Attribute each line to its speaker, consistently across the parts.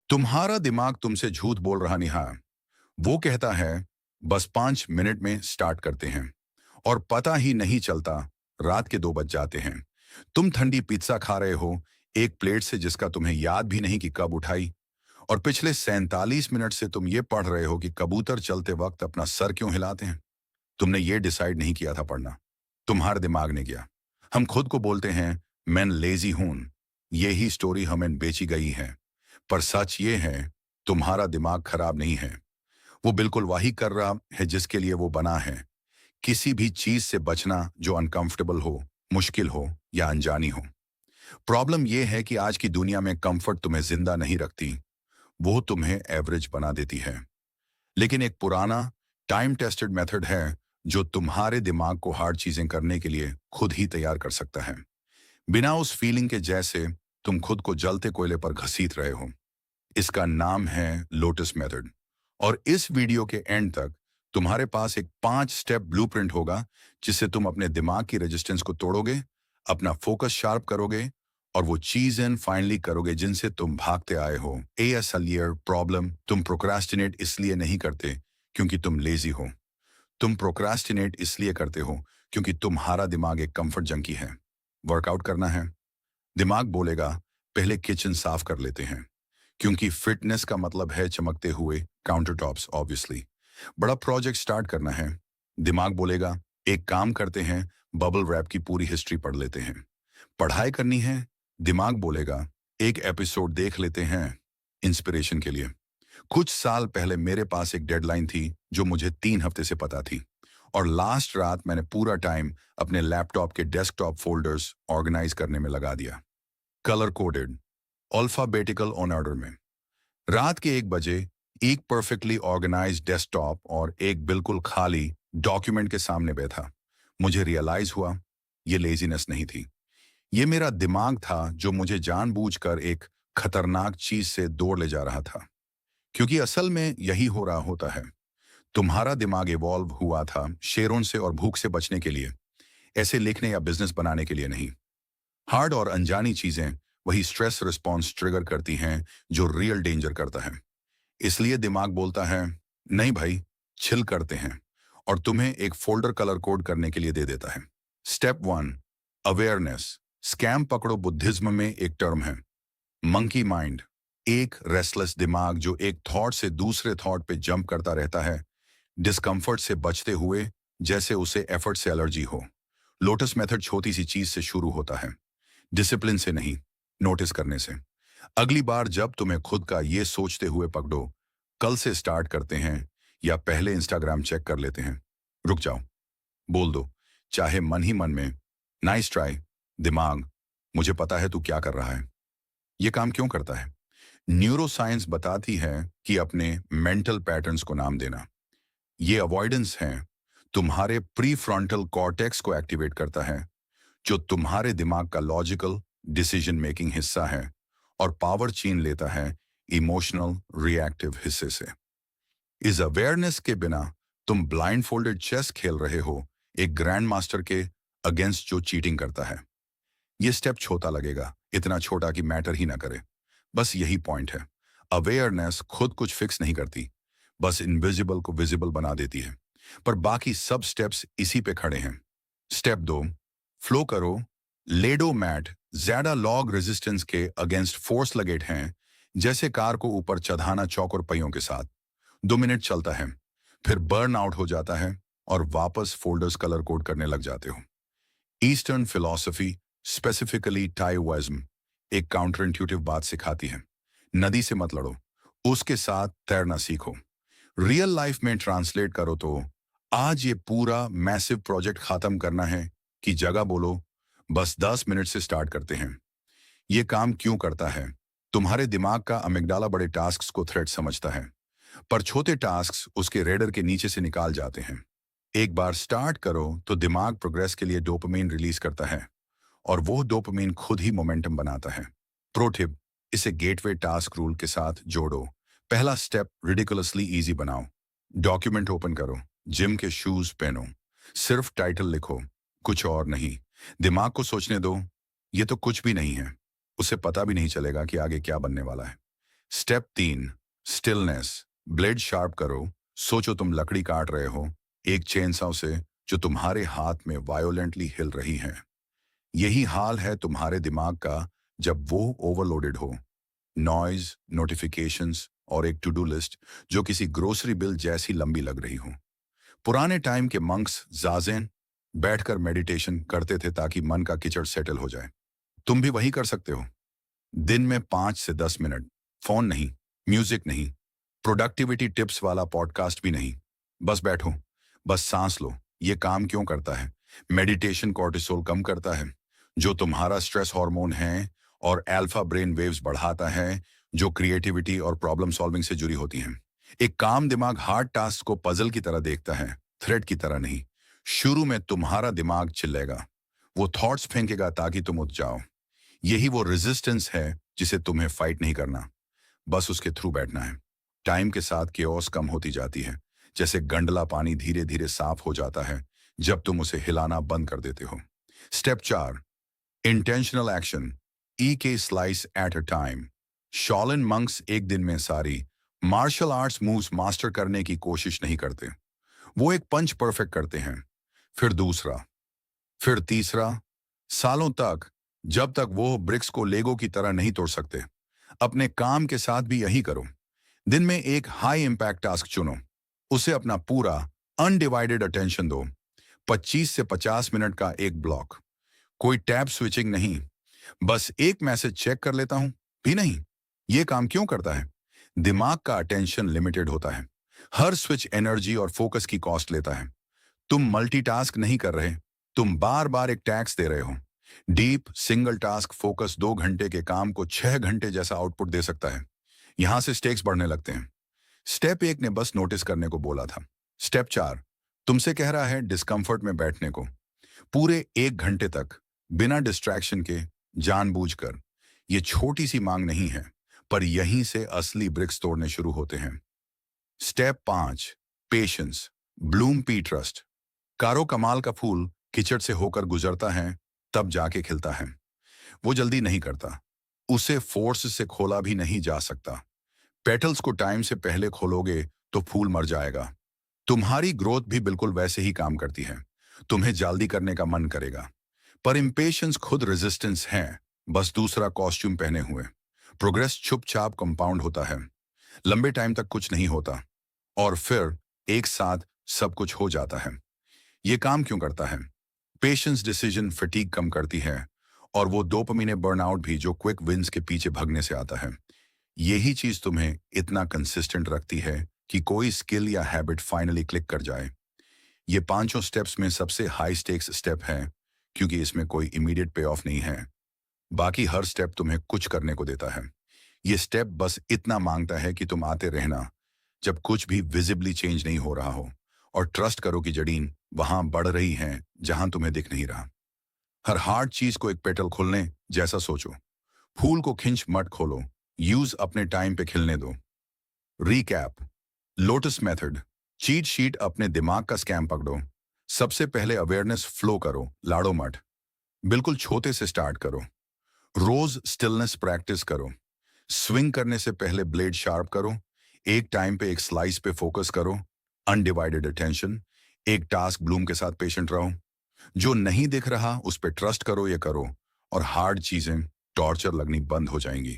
Speaker 1: तुम्हारा दिमाग तुमसे झूठ बोल रहा नहीं। हाँ, वो कहता है बस 5 मिनट में स्टार्ट करते हैं और पता ही नहीं चलता रात के 2 बज जाते हैं। तुम ठंडी पिज्जा खा रहे हो एक प्लेट से जिसका तुम्हें याद भी नहीं कि कब उठाई। और पिछले 47 मिनट से तुम ये पढ़ रहे हो कि कबूतर चलते वक्त अपना सर क्यों हिलाते हैं। तुमने ये डिसाइड नहीं किया था पढ़ना, तुम्हारे दिमाग ने किया। हम खुद को बोलते हैं मैं लेजी हूं, यही स्टोरी हमें बेची गई है। पर सच ये है तुम्हारा दिमाग खराब नहीं है, वो बिल्कुल वही कर रहा है जिसके लिए वो बना है। किसी भी चीज से बचना जो अनकंफर्टेबल हो, मुश्किल हो या अनजानी हो। प्रॉब्लम यह है कि आज की दुनिया में कंफर्ट तुम्हें जिंदा नहीं रखती, वो तुम्हें एवरेज बना देती है। लेकिन एक पुराना टाइम टेस्टेड मेथड है जो तुम्हारे दिमाग को हार्ड चीजें करने के लिए खुद ही तैयार कर सकता है, बिना उस फीलिंग के जैसे तुम खुद को जलते कोयले पर घसीट रहे हो। इसका नाम है लोटस मेथड। और इस वीडियो के एंड तक तुम्हारे पास एक 5 स्टेप ब्लूप्रिंट होगा जिससे तुम अपने दिमाग की रेजिस्टेंस को तोड़ोगे, अपना फोकस शार्प करोगे और वो चीजें फाइनली करोगे जिनसे तुम भागते आए हो। असलियर प्रॉब्लम, तुम प्रोक्रास्टिनेट इसलिए नहीं करते क्योंकि तुम लेजी हो। तुम प्रोक्रास्टिनेट इसलिए करते हो क्योंकि तुम्हारा दिमाग एक कंफर्ट जंकी है। वर्कआउट करना है, दिमाग बोलेगा पहले किचन साफ कर लेते हैं, क्योंकि फिटनेस का मतलब है चमकते हुए काउंटर टॉप्स ऑब्वियसली। बड़ा प्रोजेक्ट स्टार्ट करना है, दिमाग बोलेगा एक काम करते हैं, बबल रैप की पूरी हिस्ट्री पढ़ लेते हैं। पढ़ाई करनी है, दिमाग बोलेगा एक एपिसोड देख लेते हैं इंस्पिरेशन के लिए। कुछ साल पहले मेरे पास एक डेडलाइन थी जो मुझे 3 हफ्ते से पता थी, और लास्ट रात मैंने पूरा टाइम अपने लैपटॉप के डेस्कटॉप फोल्डर्स ऑर्गेनाइज करने में लगा दिया। Colour coded, alphabetical on order में। रात के 1 बजे एक परफेक्टली ऑर्गेनाइज्ड डेस्कटॉप और एक बिल्कुल खाली डॉक्यूमेंट के सामने बैठा। मुझे रियलाइज हुआ ये लेजीनेस नहीं थी, ये मेरा दिमाग था जो मुझे जानबूझकर एक खतरनाक चीज से दौड़ ले जा रहा था। क्योंकि असल में यही हो रहा होता है, तुम्हारा दिमाग इवॉल्व हुआ था शेरों से और भूख से बचने के लिए, ऐसे लिखने या बिजनेस बनाने के लिए नहीं। हार्ड और अनजानी चीजें वही स्ट्रेस रिस्पॉन्स ट्रिगर करती हैं जो रियल डेंजर करता है। इसलिए दिमाग बोलता है नहीं भाई, चिल करते हैं, और तुम्हें एक फोल्डर कलर कोड करने के लिए दे देता है। Step 1, awareness. स्कैम पकड़ो बुद्धिज्म में एक टर्म है, मंकी माइंड। एक रेस्टलेस दिमाग जो एक थॉट से दूसरे थॉट पे जंप करता रहता है, डिस्कंफर्ट से बचते हुए जैसे उसे एफर्ट से एलर्जी हो। लोटस मेथड छोटी सी चीज से शुरू होता है, डिसिप्लिन से नहीं, नोटिस करने से। अगली बार जब तुम्हें खुद का ये सोचते हुए पकड़ो कल से स्टार्ट करते हैं या पहले इंस्टाग्राम चेक कर लेते हैं, रुक जाओ, बोल दो चाहे मन ही मन में, नाइस ट्राई दिमाग, मुझे पता है तू क्या कर रहा है। ये काम क्यों करता है? न्यूरो साइंस बताती है कि अपने मेंटल पैटर्न्स को नाम देना। ये अवॉइडेंस है, तुम्हारे प्री फ्रंटल कॉर्टेक्स को एक्टिवेट करता है जो तुम्हारे दिमाग का लॉजिकल डिसीजन मेकिंग हिस्सा है, और पावर छीन लेता है इमोशनल रिएक्टिव हिस्से से। इस अवेयरनेस के बिना तुम ब्लाइंड फोल्डेड चेस खेल रहे हो एक ग्रैंड मास्टर के अगेंस्ट जो चीटिंग करता है। ये स्टेप छोटा लगेगा, इतना छोटा कि मैटर ही ना करे। बस यही पॉइंट है, अवेयरनेस खुद कुछ फिक्स नहीं करती, बस इनविजिबल को विजिबल बना देती है। पर बाकी सब स्टेप्स इसी पे खड़े हैं। स्टेप 2, फ्लो करो। लेडो मैट ज्यादा लॉग रेजिस्टेंस के अगेंस्ट फोर्स लगेट हैं, जैसे कार को ऊपर चढ़ाना चौकोर पहियों के साथ। 2 मिनट चलता है, फिर बर्न आउट हो जाता है और वापस फोल्डर्स कलर कोड करने लग जाते हो। ईस्टर्न फिलॉसफी, स्पेसिफिकली टाओइज्म, एक काउंटर इंट्यूटिव बात सिखाती है, नदी से मत लड़ो, उसके साथ तैरना सीखो। रियल लाइफ में ट्रांसलेट करो तो आज ये पूरा मैसिव प्रोजेक्ट खत्म करना है कि जगह बोलो बस 10 मिनट से स्टार्ट करते हैं। ये काम क्यों करता है? तुम्हारे दिमाग का अमिगडाला बड़े टास्क्स को थ्रेट समझता है, पर छोटे टास्क्स उसके रेडर के नीचे से निकाल जाते हैं। एक बार स्टार्ट करो तो दिमाग प्रोग्रेस के लिए डोपामिन रिलीज करता है, और वो डोपामिन खुद ही मोमेंटम बनाता है। प्रो टिप, इसे गेटवे टास्क रूल के साथ जोड़ो। पहला स्टेप रिडिकुलसली इजी बनाओ। डॉक्यूमेंट ओपन करो, जिम के शूज पहनो, सिर्फ टाइटल लिखो, कुछ और नहीं। दिमाग को सोचने दो ये तो कुछ भी नहीं है, उसे पता भी नहीं चलेगा कि आगे क्या बनने वाला है। Step 3, stillness. ब्लेड शार्प करो। सोचो तुम लकड़ी काट रहे हो, एक चेनसॉ से, जो तुम्हारे हाथ में वायोलेंटली हिल रही है। यही हाल है तुम्हारे दिमाग का जब वो ओवरलोडेड हो। नॉइज, नोटिफिकेशंस और एक टू डू लिस्ट जो किसी ग्रोसरी बिल जैसी लंबी लग रही हो। पुराने टाइम के मंक्स जाजेन बैठकर मेडिटेशन करते थे ताकि मन का कीचड़ सेटल हो जाए। तुम भी वही कर सकते हो। दिन में 5 से 10 मिनट, फोन नहीं, म्यूजिक नहीं, प्रोडक्टिविटी टिप्स वाला पॉडकास्ट भी नहीं। बस बैठो, बस सांस लो। ये काम क्यों करता है? मेडिटेशन कॉर्टिसोल कम करता है, जो तुम्हारा स्ट्रेस हार्मोन है, और अल्फा ब्रेन वेव्स बढ़ाता है, जो क्रिएटिविटी और प्रॉब्लम सॉल्विंग से जुड़ी होती हैं। एक काम दिमाग हार्ड टास्क को पजल की तरह देखता है, थ्रेड की तरह नहीं। शुरू में तुम्हारा दिमाग चिल्लेगा, वो थॉट्स फेंकेगा ताकि तुम उठ जाओ। यही वो रेजिस्टेंस है जिसे तुम्हें फाइट नहीं करना, बस उसके थ्रू बैठना है। टाइम के साथ केओस कम होती जाती है, जैसे गंडला पानी धीरे धीरे साफ हो जाता है जब तुम उसे हिलाना बंद कर देते हो। Step 4, intentional action. ई के slice at a time. Shaolin monks एक दिन में सारी मार्शल आर्ट्स मूव्स मास्टर करने की कोशिश नहीं करते। वो एक पंच परफेक्ट करते हैं, फिर दूसरा, फिर तीसरा, सालों तक, जब तक वो ब्रिक्स को लेगो की तरह नहीं तोड़ सकते। अपने काम के साथ भी यही करो। दिन में एक हाई इंपैक्ट टास्क चुनो, उसे अपना पूरा अनडिवाइडेड अटेंशन दो। 25 से 50 मिनट का एक ब्लॉक। कोई टैब स्विचिंग नहीं, बस एक मैसेज चेक कर लेता हूं भी नहीं। ये काम क्यों करता है? दिमाग का अटेंशन लिमिटेड होता है। हर स्विच एनर्जी और फोकस की कॉस्ट लेता है। तुम मल्टीटास्क नहीं कर रहे, तुम बार बार एक टैक्स दे रहे हो। डीप सिंगल टास्क फोकस 2 घंटे के काम को 6 घंटे जैसा आउटपुट दे सकता है। यहां से स्टेक्स बढ़ने लगते हैं। स्टेप 1 ने बस नोटिस करने को बोला था। स्टेप 4 तुमसे कह रहा है डिस्कंफर्ट में बैठने को, पूरे 1 घंटे तक, बिना डिस्ट्रैक्शन के, जानबूझकर। ये छोटी सी मांग नहीं है, पर यहीं से असली ब्रिक्स तोड़ने शुरू होते हैं। Step 5, patience. Bloom P trust. कारो कमाल का फूल कीचड़ से होकर गुजरता है, तब जाके खिलता है। वो जल्दी नहीं करता, उसे फोर्स से खोला भी नहीं जा सकता। पेटल्स को टाइम से पहले खोलोगे तो फूल मर जाएगा। तुम्हारी ग्रोथ भी बिल्कुल वैसे ही काम करती है। तुम्हें जल्दी करने का मन करेगा, पर इम्पेशंस खुद रेजिस्टेंस है, बस दूसरा कॉस्ट्यूम पहने हुए। प्रोग्रेस चुपचाप कंपाउंड होता है। लंबे टाइम तक कुछ नहीं होता, और फिर एक साथ सब कुछ हो जाता है। ये काम क्यों करता है? पेशेंस डिसीजन फटीग कम करती है, और वो डोपामिन बर्नआउट भी जो क्विक विंस के पीछे भागने से आता है। यही चीज तुम्हें इतना कंसिस्टेंट रखती है कि कोई स्किल या हैबिट फाइनली क्लिक कर जाए। ये पांचों स्टेप्स में सबसे हाई स्टेक्स स्टेप है, क्योंकि इसमें कोई इमीडिएट पे ऑफ नहीं है। बाकी हर स्टेप तुम्हें कुछ करने को देता है। ये स्टेप बस इतना मांगता है कि तुम आते रहना जब कुछ भी विजिबली चेंज नहीं हो रहा हो, और ट्रस्ट करो कि जड़ीन वहां बढ़ रही हैं जहां तुम्हें दिख नहीं रहा। हर हार्ड चीज को एक पेटल खोलने जैसा सोचो। फूल को खिंच मत खोलो, यूज अपने टाइम पे खिलने दो। Recap, lotus method. Cheat sheet अपने दिमाग का स्कैम पकड़ो। सबसे पहले अवेयरनेस फ्लो करो, लाड़ो मत। बिल्कुल छोटे से स्टार्ट करो। रोज स्टिलनेस प्रैक्टिस करो। स्विंग करने से पहले ब्लेड शार्प करो। एक टाइम पे एक स्लाइस पे फोकस करो। Undivided attention. एक टास्क ब्लूम के साथ पेशेंट रहो। जो नहीं दिख रहा उस पे ट्रस्ट करो, ये करो, और हार्ड चीजें टॉर्चर लगनी बंद हो जाएंगी।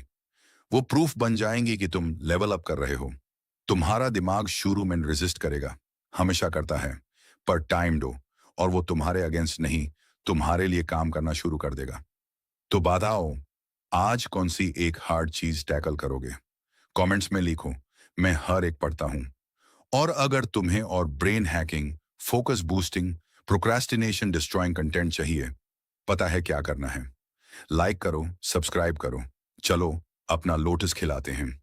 Speaker 1: वो प्रूफ बन जाएंगी कि तुम लेवल अप कर रहे हो। तुम्हारा दिमाग शुरू में रेजिस्ट करेगा, हमेशा करता है, पर टाइम दो और वो तुम्हारे अगेंस्ट नहीं, तुम्हारे लिए काम करना शुरू कर देगा। तो बताओ, आज कौन सी एक हार्ड चीज टैकल करोगे? कमेंट्स में लिखो, मैं हर एक पढ़ता हूं। और अगर तुम्हें और brain hacking, focus boosting, procrastination destroying content चाहिए, पता है क्या करना है। लाइक करो, सब्सक्राइब करो। चलो अपना लोटस खिलाते हैं।